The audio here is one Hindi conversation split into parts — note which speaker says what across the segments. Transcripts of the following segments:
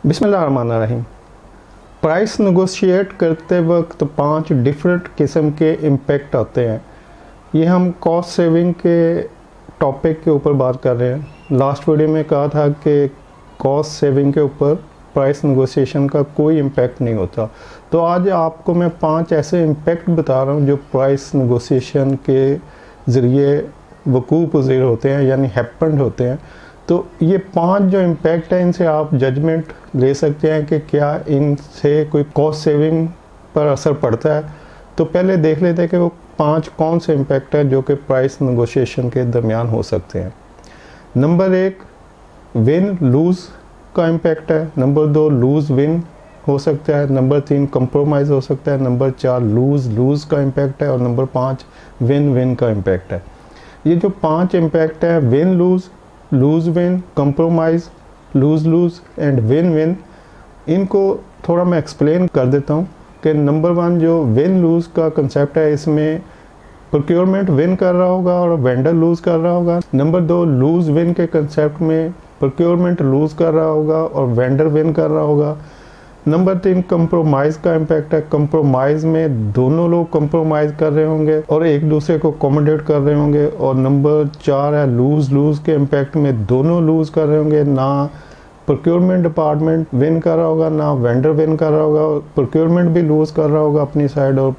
Speaker 1: बिस्मिल्लाहिर्रहमानिर्रहीम। प्राइस नेगोशिएट करते वक्त 5 डिफरेंट किस्म के इम्पेक्ट आते हैं। ये हम कॉस्ट सेविंग के टॉपिक के ऊपर बात कर रहे हैं। लास्ट वीडियो में कहा था कि कॉस्ट सेविंग के ऊपर प्राइस नेगोशिएशन का कोई इम्पेक्ट नहीं होता। तो आज आपको मैं 5 ऐसे इम्पेक्ट बता रहा हूँ जो प्राइस नेगोशिएशन के ज़रिए वकूअ पज़ीर होते हैं, यानी हैपेंड होते हैं। तो ये 5 जो इम्पैक्ट है, इनसे आप जजमेंट ले सकते हैं कि क्या इनसे कोई कॉस्ट सेविंग पर असर पड़ता है। तो पहले देख लेते हैं कि वो 5 कौन से इम्पैक्ट हैं जो कि प्राइस नेगोशिएशन के दरमियान हो सकते हैं। नंबर 1 विन लूज़ का इम्पैक्ट है। नंबर 2 लूज़ विन हो सकता है। नंबर 3 कंप्रोमाइज़ हो सकता है। नंबर 4 लूज़ लूज़ का इम्पैक्ट है। और नंबर 5 विन विन का इम्पैक्ट है। ये जो 5 इम्पैक्ट है, win lose, lose win, compromise, lose lose and win win, इनको थोड़ा मैं एक्सप्लेन कर देता हूँ कि नंबर 1 जो विन लूज़ का कंसेप्ट है, इसमें प्रोक्योरमेंट विन कर रहा होगा और वेंडर लूज़ कर रहा होगा। नंबर 2 लूज़ विन के कंसेप्ट में प्रोक्योरमेंट लूज़ कर रहा होगा और वेंडर विन कर रहा होगा। नंबर 3 कंप्रोमाइज़ का इम्पैक्ट है। कंप्रोमाइज़ में दोनों लोग कंप्रोमाइज़ कर रहे होंगे और एक दूसरे को अकोमोडेट कर रहे होंगे। और नंबर 4 है लूज़ लूज़ के इम्पैक्ट में दोनों लूज़ कर रहे होंगे। ना प्रोक्योरमेंट डिपार्टमेंट विन कर रहा होगा, ना वेंडर विन कर रहा होगा। प्रोक्योरमेंट भी लूज़ कर रहा होगा अपनी साइड और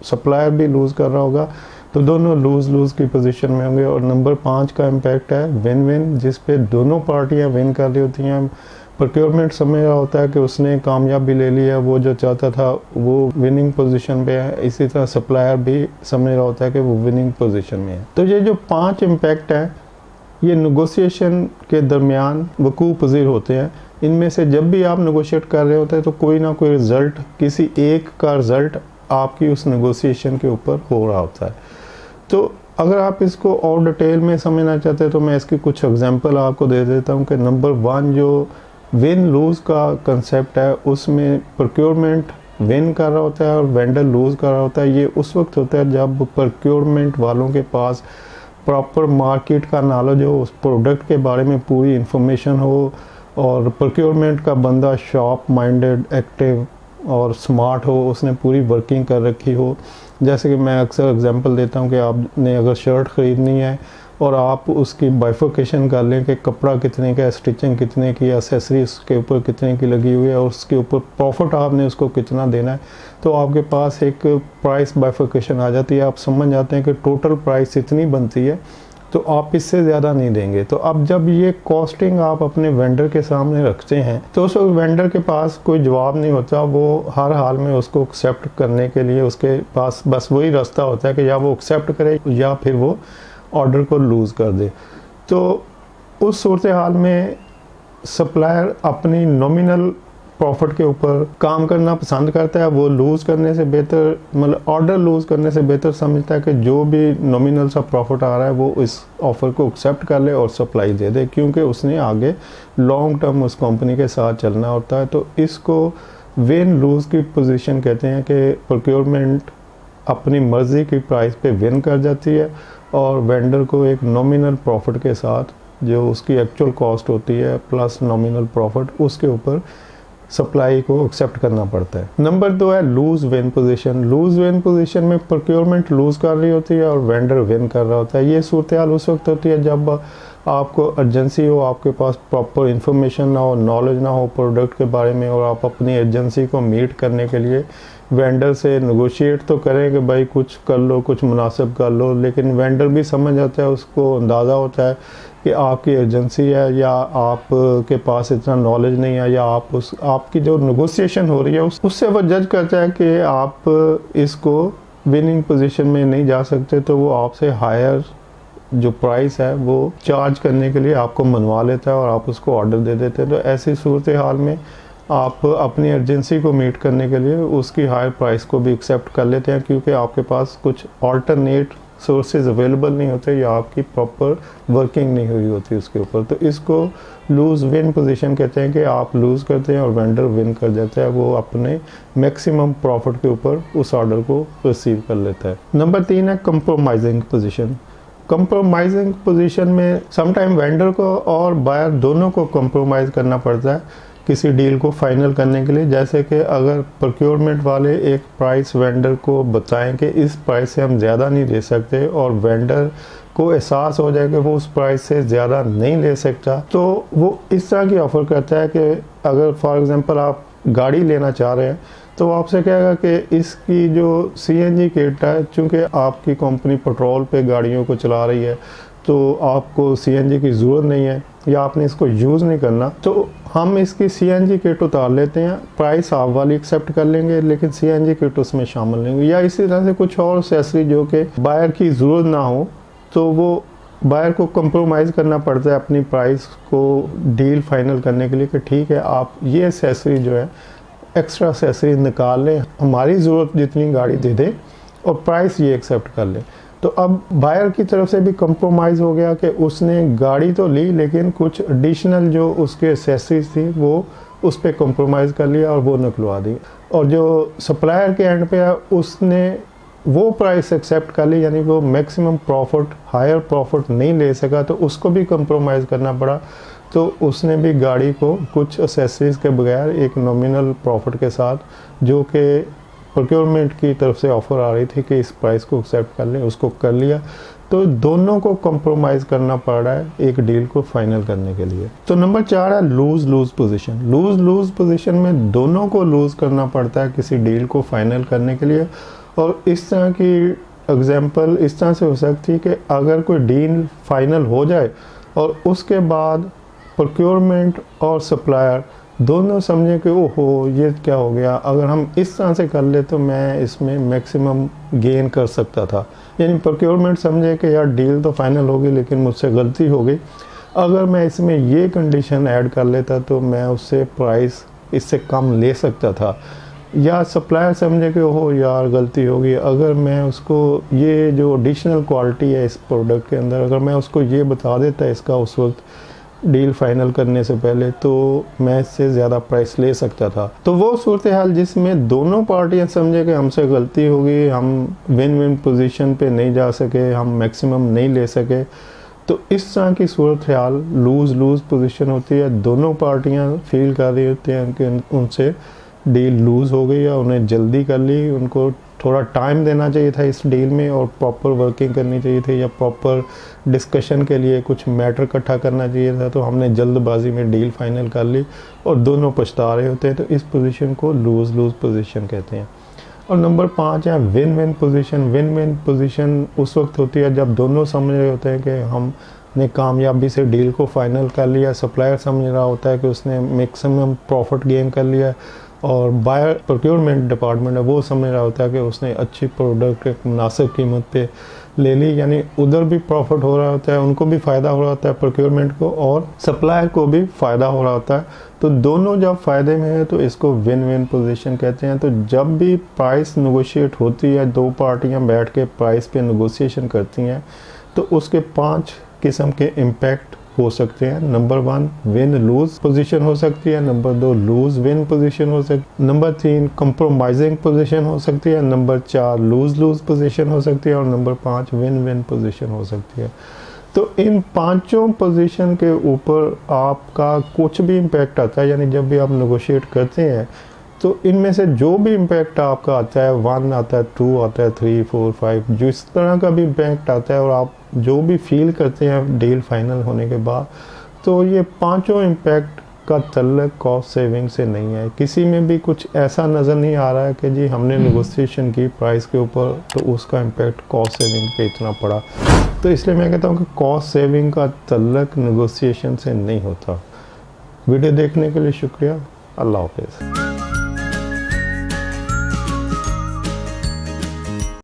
Speaker 1: सप्लायर भी लूज़ कर रहा होगा। तो दोनों लूज़ लूज़ की पोजीशन में होंगे। और नंबर 5 का इम्पैक्ट है विन विन, जिस पे दोनों पार्टियां विन कर रही होती हैं। प्रोक्योरमेंट समझ रहा होता है कि उसने कामयाबी ले ली है, वो जो चाहता था वो विनिंग पोजीशन पे है। इसी तरह सप्लायर भी समझ रहा होता है कि वो विनिंग पोजीशन में है। तो ये जो 5 इम्पैक्ट हैं, ये नेगोशिएशन के दरमियान वकूअ पज़ीर होते हैं। इनमें से जब भी आप नेगोशिएट कर रहे होते हैं तो कोई ना कोई रिज़ल्ट, किसी एक का रिज़ल्ट आपकी उस नेगोशिएशन के ऊपर हो रहा होता है। तो अगर आप इसको और डिटेल में समझना चाहते हैं तो मैं इसकी कुछ एग्जांपल आपको दे देता हूं कि नंबर 1 जो विन लूज़ का कंसेप्ट है, उसमें प्रोक्योरमेंट विन कर रहा होता है और वेंडर लूज़ कर रहा होता है। ये उस वक्त होता है जब प्रोक्योरमेंट वालों के पास प्रॉपर मार्केट का नॉलेज हो, उस प्रोडक्ट के बारे में पूरी इंफॉर्मेशन हो और प्रोक्योरमेंट का बंदा शॉप माइंडेड, एक्टिव और स्मार्ट हो, उसने पूरी वर्किंग कर रखी हो। जैसे कि मैं अक्सर एग्जांपल देता हूं कि आपने अगर शर्ट ख़रीदनी है और आप उसकी बाइफिकेशन कर लें कि कपड़ा कितने का है, स्टिचिंग कितने की है, एक्सेसरी उसके ऊपर कितने की लगी हुई है और उसके ऊपर प्रॉफिट आपने उसको कितना देना है, तो आपके पास एक प्राइस बाइफिकेशन आ जाती है। आप समझ जाते हैं कि टोटल प्राइस इतनी बनती है, तो आप इससे ज़्यादा नहीं देंगे। तो अब जब ये कॉस्टिंग आप अपने वेंडर के सामने रखते हैं तो उस वेंडर के पास कोई जवाब नहीं होता। वो हर हाल में उसको एक्सेप्ट करने के लिए उसके पास बस वही रास्ता होता है कि या वो एक्सेप्ट करे या फिर वो ऑर्डर को लूज़ कर दे। तो उस सूरत हाल में सप्लायर अपनी नॉमिनल प्रॉफिट के ऊपर काम करना पसंद करता है। वो लूज़ करने से बेहतर, मतलब ऑर्डर लूज़ करने से बेहतर समझता है कि जो भी नॉमिनल सा प्रॉफिट आ रहा है वो इस ऑफ़र को एक्सेप्ट कर ले और सप्लाई दे दे, क्योंकि उसने आगे लॉन्ग टर्म उस कंपनी के साथ चलना होता है। तो इसको विन लूज़ की पोजीशन कहते हैं कि प्रोक्योरमेंट अपनी मर्ज़ी की प्राइस पे विन कर जाती है और वेंडर को एक नॉमिनल प्रॉफिट के साथ, जो उसकी एक्चुअल कॉस्ट होती है प्लस नॉमिनल प्रॉफिट, उसके ऊपर सप्लाई को एक्सेप्ट करना पड़ता है। नंबर 2 है lose win position. Lose win position में प्रोक्योरमेंट लूज़ कर रही होती है और वेंडर विन कर रहा होता है। ये सूरत हाल उस वक्त होती है जब आपको अर्जेंसी हो, आपके पास प्रॉपर इंफॉर्मेशन ना हो, नॉलेज ना हो प्रोडक्ट के बारे में, और आप अपनी एजेंसी को मीट करने के लिए वेंडर से नेगोशिएट तो करें कि भाई कुछ कर लो, कुछ मुनासिब कर लो, लेकिन वेंडर भी समझ आता है, उसको अंदाज़ा होता है कि आपकी एजेंसी है या आप के पास इतना नॉलेज नहीं है, या आपकी जो नेगोशिएशन हो रही है उससे वो जज करता है कि आप इसको विनिंग पोजीशन में नहीं जा सकते, तो वो आपसे हायर जो प्राइस है वो चार्ज करने के लिए आपको मनवा लेता है और आप उसको ऑर्डर दे देते हैं। तो ऐसी सूरत हाल में आप अपनी एजेंसी को मीट करने के लिए उसकी हायर प्राइस को भी एक्सेप्ट कर लेते हैं, क्योंकि आपके पास कुछ ऑल्टरनेट सोर्सेज अवेलेबल नहीं होते या आपकी प्रॉपर वर्किंग नहीं हुई होती उसके ऊपर। तो इसको लूज़ विन पोजीशन कहते हैं कि आप लूज़ करते हैं और वेंडर विन कर देता है, वो अपने मैक्सिमम प्रॉफिट के ऊपर उस ऑर्डर को रिसीव कर लेता है। नंबर 3 है कंप्रोमाइजिंग पोजीशन। कंप्रोमाइजिंग पोजीशन में समटाइम वेंडर को और बायर दोनों को कंप्रोमाइज़ करना पड़ता है, किसी डील को फाइनल करने के लिए। जैसे कि अगर प्रोक्योरमेंट वाले एक प्राइस वेंडर को बताएं कि इस प्राइस से हम ज़्यादा नहीं दे सकते और वेंडर को एहसास हो जाए कि वो उस प्राइस से ज़्यादा नहीं ले सकता, तो वो इस तरह की ऑफ़र करता है कि अगर फॉर एग्ज़ाम्पल आप गाड़ी लेना चाह रहे हैं तो आपसे कहेगा कि इसकी जो CNG किट है, चूँकि आपकी कंपनी पेट्रोल पे गाड़ियों को चला रही है तो आपको CNG की ज़रूरत नहीं है या आपने इसको यूज़ नहीं करना, तो हम इसकी CNG किट उतार लेते हैं, प्राइस आप वाली एक्सेप्ट कर लेंगे लेकिन CNG किट उसमें शामिल नहीं होगी। या इसी तरह से कुछ और एक्सेसरी जो कि बायर की ज़रूरत ना हो तो वो बायर को कंप्रोमाइज़ करना पड़ता है अपनी प्राइस को डील फाइनल करने के लिए कि ठीक है आप ये एक्सेसरी जो है एक्स्ट्रा एक्सेसरी निकाल लें, हमारी ज़रूरत जितनी गाड़ी दे दें और प्राइस ये एक्सेप्ट कर लें। तो अब बायर की तरफ से भी कंप्रोमाइज़ हो गया कि उसने गाड़ी तो ली लेकिन कुछ एडिशनल जो उसके एक्सेसरीज थी वो उस पर कंप्रोमाइज़ कर लिया और वो निकलवा दी। और जो सप्लायर के एंड पे है उसने वो प्राइस एक्सेप्ट कर ली, यानी वो मैक्सिमम प्रॉफिट हायर प्रॉफिट नहीं ले सका तो उसको भी कंप्रोमाइज़ करना पड़ा। तो उसने भी गाड़ी को कुछ एक्सेसरीज के बगैर एक नॉमिनल प्रॉफिट के साथ, जो कि प्रोक्योरमेंट की तरफ से ऑफ़र आ रही थी कि इस प्राइस को एक्सेप्ट कर लें, उसको कर लिया। तो दोनों को कंप्रोमाइज़ करना पड़ रहा है एक डील को फाइनल करने के लिए। तो नंबर 4 है lose lose position. Lose lose position में दोनों को लूज़ करना पड़ता है किसी डील को फाइनल करने के लिए। और इस तरह की एग्जांपल इस तरह से हो सकती है कि अगर कोई डील फाइनल हो जाए और उसके बाद प्रोक्योरमेंट और सप्लायर दोनों समझे कि ओहो ये क्या हो गया, अगर हम इस तरह से कर ले तो मैं इसमें मैक्सिमम गेन कर सकता था। यानी प्रोक्योरमेंट समझे कि यार डील तो फाइनल होगी लेकिन मुझसे गलती हो गई, अगर मैं इसमें ये कंडीशन ऐड कर लेता तो मैं उससे प्राइस इससे कम ले सकता था। या सप्लायर समझे कि ओहो यार गलती होगी, अगर मैं उसको ये जो एडिशनल क्वालिटी है इस प्रोडक्ट के अंदर अगर मैं उसको ये बता देता इसका उस वक्त डील फाइनल करने से पहले तो मैं इससे ज़्यादा प्राइस ले सकता था। तो वो सूरत हाल जिसमें दोनों पार्टियां समझे कि हमसे गलती होगी, हम विन विन पोजीशन पे नहीं जा सके, हम मैक्सिमम नहीं ले सके, तो इस तरह की सूरत हाल लूज़ लूज़ पोजीशन होती है। दोनों पार्टियां फील कर रही होती हैं कि उनसे डील लूज़ हो गई या उन्हें जल्दी कर ली, उनको थोड़ा टाइम देना चाहिए था इस डील में और प्रॉपर वर्किंग करनी चाहिए थी या प्रॉपर डिस्कशन के लिए कुछ मैटर इकट्ठा करना चाहिए था, तो हमने जल्दबाजी में डील फाइनल कर ली और दोनों पछता रहे होते हैं। तो इस पोजीशन को लूज़ लूज़ पोजीशन कहते हैं। और नंबर 5 है win win position. Win win position उस वक्त होती है जब दोनों समझ रहे होते हैं कि हमने कामयाबी से डील को फाइनल कर लिया, सप्लायर समझ रहा होता है कि उसने मैक्सिमम प्रॉफिट गेन कर लिया और बायर प्रोक्योरमेंट डिपार्टमेंट है वो समझ रहा होता है कि उसने अच्छी प्रोडक्ट एक मुनासिब कीमत पे ले ली। यानी उधर भी प्रॉफिट हो रहा होता है, उनको भी फ़ायदा हो रहा होता है प्रोक्योरमेंट को और सप्लायर को भी फ़ायदा हो रहा होता है। तो दोनों जब फ़ायदे में है तो इसको विन विन पोजीशन कहते हैं। तो जब भी प्राइस नेगोशिएट होती है, दो पार्टियां बैठ के प्राइस पे नेगोशिएशन करती हैं, तो उसके 5 किस्म के इम्पैक्ट हो सकते हैं। नंबर 1 विन लूज पोजीशन हो सकती है, नंबर 2 लूज विन पोजीशन हो सकती है, नंबर 3 कंप्रोमाइजिंग पोजीशन हो सकती है, नंबर 4 लूज लूज पोजीशन हो सकती है और नंबर 5 विन विन पोजीशन हो सकती है। तो इन 5 पोजीशन के ऊपर आपका कुछ भी इम्पैक्ट आता है, यानी जब भी आप नेगोशिएट करते हैं तो इनमें से जो भी इम्पैक्ट आपका आता है, 1 आता है, 2 आता है, 3, 4, 5, जिस तरह का भी इम्पैक्ट आता है और आप जो भी फील करते हैं डील फाइनल होने के बाद, तो ये 5 इम्पैक्ट का तल्लक कॉस्ट सेविंग से नहीं है। किसी में भी कुछ ऐसा नज़र नहीं आ रहा है कि जी हमने नेगोशिएशन की प्राइस के ऊपर तो उसका इम्पैक्ट कॉस्ट सेविंग पे इतना पड़ा। तो इसलिए मैं कहता हूँ कि कॉस्ट सेविंग का तल्लक नेगोशिएशन से नहीं होता। वीडियो देखने के लिए शुक्रिया। अल्लाह हाफ़िज़।